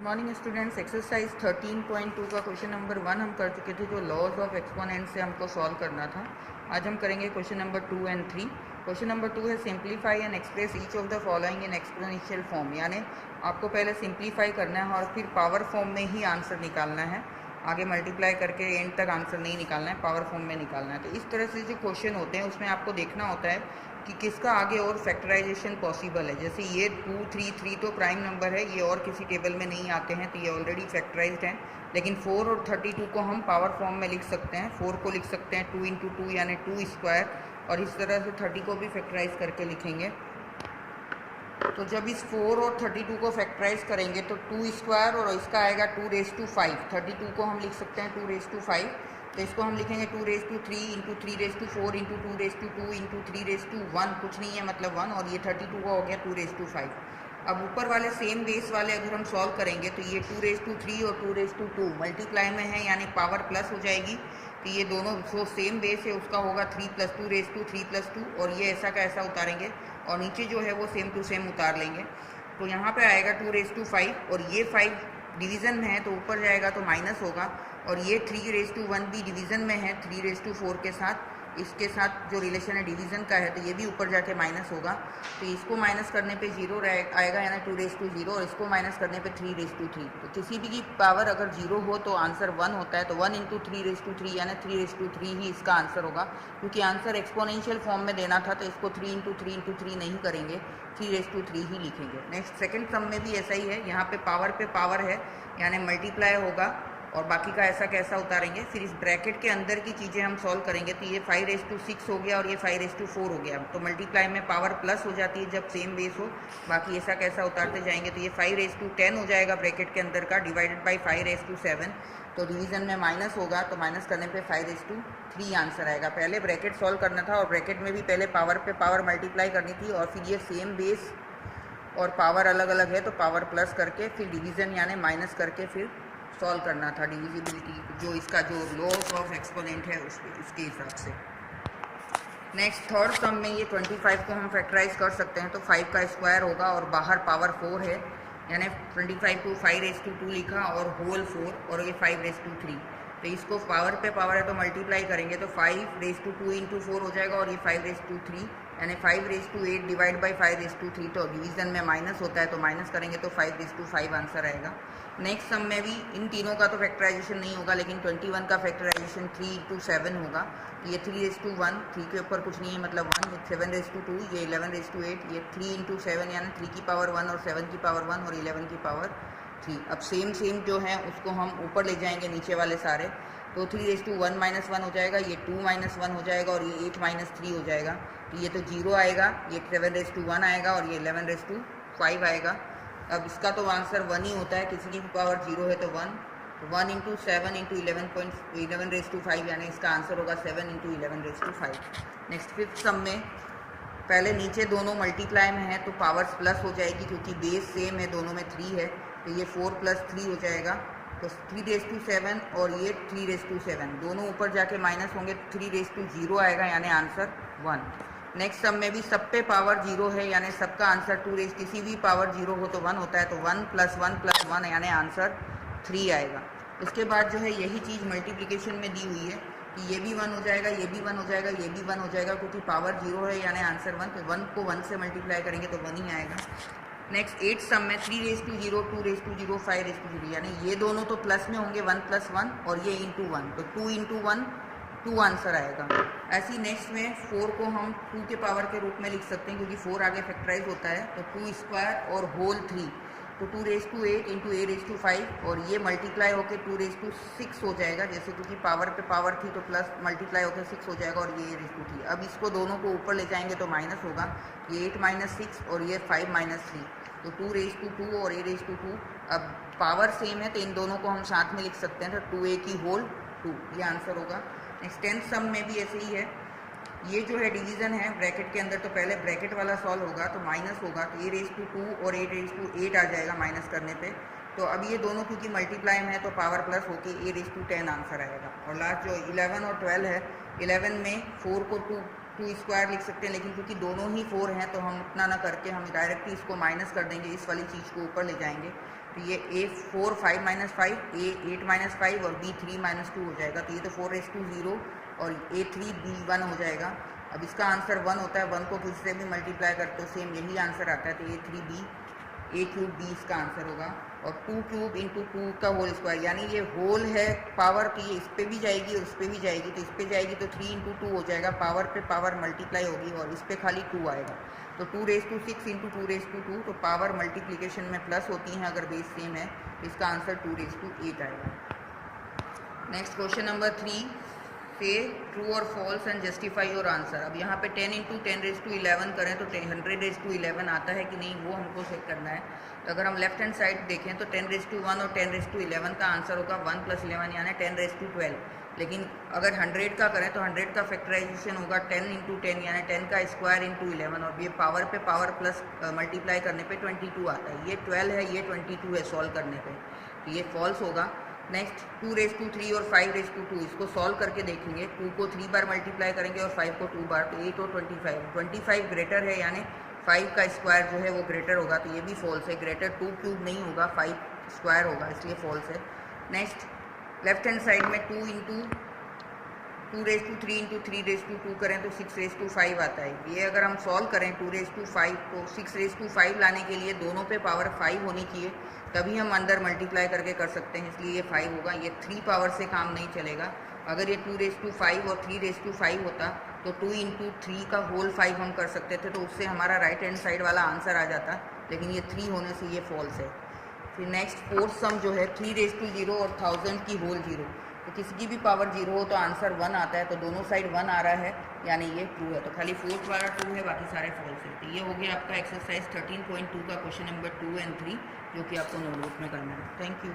Morning students, exercise 13.2 का question number 1 हम कर चुके थे, जो लॉज ऑफ एक्सपोनेंट से हमको सॉल्व करना था। आज हम करेंगे question number 2 and 3। Question number 2 है simplify and express each of the following in exponential form. यानी आपको पहले सिंप्लीफाई करना है और फिर पावर फॉर्म में ही आंसर निकालना है। आगे मल्टीप्लाई करके एंड तक आंसर नहीं निकालना है, पावर फॉर्म में निकालना है। तो इस तरह से जो क्वेश्चन होते हैं उसमें आपको देखना होता है कि किसका आगे और फैक्टराइजेशन पॉसिबल है। जैसे ये 2, 3, 3 तो प्राइम नंबर है, ये और किसी टेबल में नहीं आते हैं, तो ये ऑलरेडी फैक्टराइज्ड हैं। लेकिन 4 और 32 को हम पावर फॉर्म में लिख सकते हैं। 4 को लिख सकते हैं 2 इंटू 2 यानी 2 स्क्वायर, और इस तरह से 30 को भी फैक्टराइज करके लिखेंगे। तो जब इस 4 और 32 को फैक्टराइज करेंगे तो 2 स्क्वायर और इसका आएगा 2⁵. 32 को हम लिख सकते हैं 2⁵. तो इसको हम लिखेंगे 2⁵ इंटू 3⁴ इंटू 2⁵2 इंटू 3⁴1, कुछ नहीं है मतलब 1, और ये 32 का हो गया 2⁵. अब ऊपर वाले सेम बेस वाले अगर हम सॉल्व करेंगे तो ये 2⁵3 और 2⁵2 मल्टीप्लाई में है यानी पावर प्लस हो जाएगी। तो ये दोनों जो सेम बेस है उसका होगा 3 + 2⁵, 3 + 2, और ये ऐसा का ऐसा उतारेंगे और नीचे जो है वो सेम टू सेम उतार लेंगे। तो यहाँ पे आएगा 2⁵5, और ये 5 डिवीज़न में है तो ऊपर जाएगा तो माइनस होगा, और ये 3⁵1 भी डिवीज़न में है 3⁵4 के साथ। इसके साथ जो रिलेशन है डिवीज़न का है तो ये भी ऊपर जाके माइनस होगा। तो इसको माइनस करने पे 0 आएगा यानी 2⁵0, और इसको माइनस करने पे 3⁵3। तो किसी भी की पावर अगर 0 हो तो आंसर 1 होता है। तो 1 इंटू 3⁵3 यानी 3⁵3 ही इसका आंसर होगा, क्योंकि आंसर एक्सपोनेंशियल फॉर्म में देना था तो इसको 3 इंटू 3 इंटू 3 नहीं करेंगे, 3⁵3 ही लिखेंगे। नेक्स्ट सेकेंड सम में भी ऐसा ही है, यहाँ पे पावर है यानी मल्टीप्लाई होगा, और बाकी का ऐसा कैसा उतारेंगे। फिर इस ब्रैकेट के अंदर की चीज़ें हम सॉल्व करेंगे। तो ये 5�6 हो गया और ये 5�4 हो गया। तो मल्टीप्लाई में पावर प्लस हो जाती है जब सेम बेस हो। बाकी ऐसा कैसा उतारते जाएंगे तो ये 5�10 हो जाएगा ब्रैकेट के अंदर का, डिवाइडेड बाई 5�7। तो डिवीज़न में माइनस होगा, तो माइनस करने पे 5�3 आंसर आएगा। पहले ब्रैकेट सॉल्व करना था और ब्रैकेट में भी पहले पावर पे पावर मल्टीप्लाई करनी थी, और फिर ये सेम बेस और पावर अलग अलग है तो पावर प्लस करके फिर डिवीज़न यानी माइनस करके फिर सॉल्व करना था डिविजिबिलिटी, जो इसका जो लॉस ऑफ एक्सपोनेंट है उसके हिसाब से। नेक्स्ट थर्ड सम में ये 25 को हम फैक्टराइज कर सकते हैं। तो 5 का स्क्वायर होगा और बाहर पावर 4 है, यानी 25 को 5⁵2 लिखा और होल 4, और ये 5⁵3। तो इसको पावर पे पावर है तो मल्टीप्लाई करेंगे तो 5⁵2 इंटू 4 हो जाएगा, और ये 5⁵3 यानी 5⁵8 डिवाइड बाई 5⁵3। तो डिवीज़न में माइनस होता है तो माइनस करेंगे तो 5⁵5 आंसर आएगा। नेक्स्ट सम में भी इन तीनों का तो फैक्टराइजेशन नहीं होगा, लेकिन 21 का फैक्टराइजेशन 3 इंटू 7 होगा। ये 3⁵1, 3 के ऊपर कुछ नहीं है मतलब 1, ये 7⁵2, ये 11⁵8, ये 3 इंटू 7 यानी 3 की पावर 1 और 7 की पावर 1 और 11 की पावर 3। अब सेम जो है उसको हम ऊपर ले जाएंगे नीचे वाले सारे। तो 3⁵1 - 1 हो जाएगा, ये 2 - 1 हो जाएगा, और ये 8 - 3 हो जाएगा। तो ये तो 0 आएगा, ये 7⁵1 आएगा, और ये 11⁵5 आएगा। अब इसका तो आंसर 1 ही होता है, किसी की भी पावर 0 है तो 1। तो 1 इंटू 7 इंटू 11⁵5 यानी इसका आंसर होगा 7 इंटू 11⁵5। नेक्स्ट फिफ्थ सम में पहले नीचे दोनों मल्टीप्लाई में है तो पावर्स प्लस हो जाएगी, क्योंकि बेस सेम है, दोनों में 3 है। तो ये 4 + 3 हो जाएगा, तो 3⁵7 और ये 3⁵7 दोनों ऊपर जाके माइनस होंगे, 3⁵0 आएगा यानी आंसर 1। नेक्स्ट सब में भी सब पे पावर 0 है यानी सबका आंसर 2 किसी भी पावर 0 हो तो 1 होता है, तो 1 + 1 + 1 यानी आंसर 3 आएगा। उसके बाद जो है यही चीज़ मल्टीप्लिकेशन में दी हुई है कि ये भी 1 हो जाएगा, ये भी 1 हो जाएगा, ये भी 1 हो जाएगा, क्योंकि पावर 0 है यानी आंसर 1। तो 1 को 1 से मल्टीप्लाई करेंगे तो 1 ही आएगा। नेक्स्ट 8 सम में 3⁵0, 2⁵0, 5⁵0 यानी ये दोनों तो प्लस में होंगे 1 + 1, और ये इंटू 1, तो 2 इंटू 1 2 आंसर आएगा। ऐसी नेक्स्ट में 4 को हम 2 के पावर के रूप में लिख सकते हैं, क्योंकि 4 आगे फैक्टराइज होता है। तो 2 स्क्वायर और होल 3, तो 2⁵8 इंटू a⁵5, और ये मल्टीप्लाई होकर 2⁵6 हो जाएगा। जैसे क्योंकि पावर पे पावर थी तो प्लस मल्टीप्लाई होकर 6 हो जाएगा, और ये a⁵3। अब इसको दोनों को ऊपर ले जाएंगे तो माइनस होगा, ये 8 - 6 और ये 5 - 3, तो 2⁵2 और a⁵2। अब पावर सेम है तो इन दोनों को हम साथ में लिख सकते हैं, तो 2a की होल 2, ये आंसर होगा। नेक्स्ट 10th सम में भी ऐसे ही है। ये जो है डिवीज़न है ब्रैकेट के अंदर, तो पहले ब्रैकेट वाला सॉल्व होगा तो माइनस होगा, तो a⁵2 और 8⁵8 आ जाएगा माइनस करने पे। तो अब ये दोनों क्योंकि मल्टीप्लाई में है तो पावर प्लस होके a⁻10 आंसर आएगा। और लास्ट जो 11 और 12 है, 11 में 4 को 2 टू स्क्वायर लिख सकते हैं, लेकिन क्योंकि दोनों ही 4 हैं तो हम उतना ना करके हम डायरेक्टली इसको माइनस कर देंगे, इस वाली चीज़ को ऊपर ले जाएंगे। तो ये A4 5 - 5, A8 - 5 और B3 - 2 हो जाएगा। तो ये तो 4⁻0 और A3 B1 हो जाएगा। अब इसका आंसर 1 होता है, 1 को किससे भी मल्टीप्लाई करते हो सेम यही आंसर आता है। तो A3B A³ B इसका आंसर होगा। और 2³ × 2 का होल स्क्वायर, यानी ये होल है पावर, तो ये इस पर भी जाएगी और इस पर भी जाएगी। तो इस पर जाएगी तो 3 × 2 हो जाएगा, पावर पे पावर मल्टीप्लाई होगी, और इस पर खाली 2 आएगा। तो 2⁻6 × 2⁻2, तो पावर मल्टीप्लिकेशन में प्लस होती हैं अगर बेस सेम है। तो इसका आंसर 2⁸ आएगा। नेक्स्ट क्वेश्चन नंबर 3 से ट्रू और false and justify your answer. अब यहाँ पे 10 × 10⁻11 करें तो 100⁻11 आता है कि नहीं वो हमको चेक करना है। तो अगर हम लेफ्ट हैंड साइड देखें तो 10⁻1 और 10⁻11 का आंसर होगा 1 + 11 यानी 10⁻12। लेकिन अगर 100 का करें तो 100 का फैक्टराइजेशन होगा 10 × 10 यानी 10 का स्क्वायर × 11, और ये पावर पे पावर प्लस मल्टीप्लाई करने पे 22 आता है। ये 12 है, ये 22 है सॉल्व करने पे, तो ये फॉल्स होगा। नेक्स्ट 2�3 और 5⁻2, इसको सॉल्व करके देखेंगे। 2 को 3 बार मल्टीप्लाई करेंगे और 5 को 2 बार, तो 8 और 25 ग्रेटर है, यानी 5 का स्क्वायर जो है वो ग्रेटर होगा। तो ये भी फॉल्स है, ग्रेटर 2³ नहीं होगा, 5 स्क्वायर होगा, इसलिए फॉल्स है। नेक्स्ट लेफ्ट हैंड साइड में 2 × 2⁻3 × 3⁻2 करें तो 6⁻5 आता है। ये अगर हम सॉल्व करें 2⁻5 को 6⁻5 लाने के लिए दोनों पे पावर 5 होनी चाहिए, तभी हम अंदर मल्टीप्लाई करके कर सकते हैं, इसलिए ये 5 होगा। ये 3 पावर से काम नहीं चलेगा। अगर ये 2⁻5 और 3⁻5 होता तो 2 × 3 का होल 5 हम कर सकते थे, तो उससे हमारा राइट हैंड साइड वाला आंसर आ जाता, लेकिन ये 3 होने से ये फॉल्स है। फिर नेक्स्ट फोर्थ सम जो है 3⁻0 और 1000 की होल 0, तो किसी की भी पावर 0 हो तो आंसर 1 आता है, तो दोनों साइड 1 आ रहा है, यानी ये ट्रू है। तो खाली फोर्थ वाला ट्रू है, बाकी सारे फॉल्स है। तो ये हो गया आपका एक्सरसाइज 13.2 का क्वेश्चन नंबर 2 और 3, जो कि आपको नोटबुक में करना है। Thank you.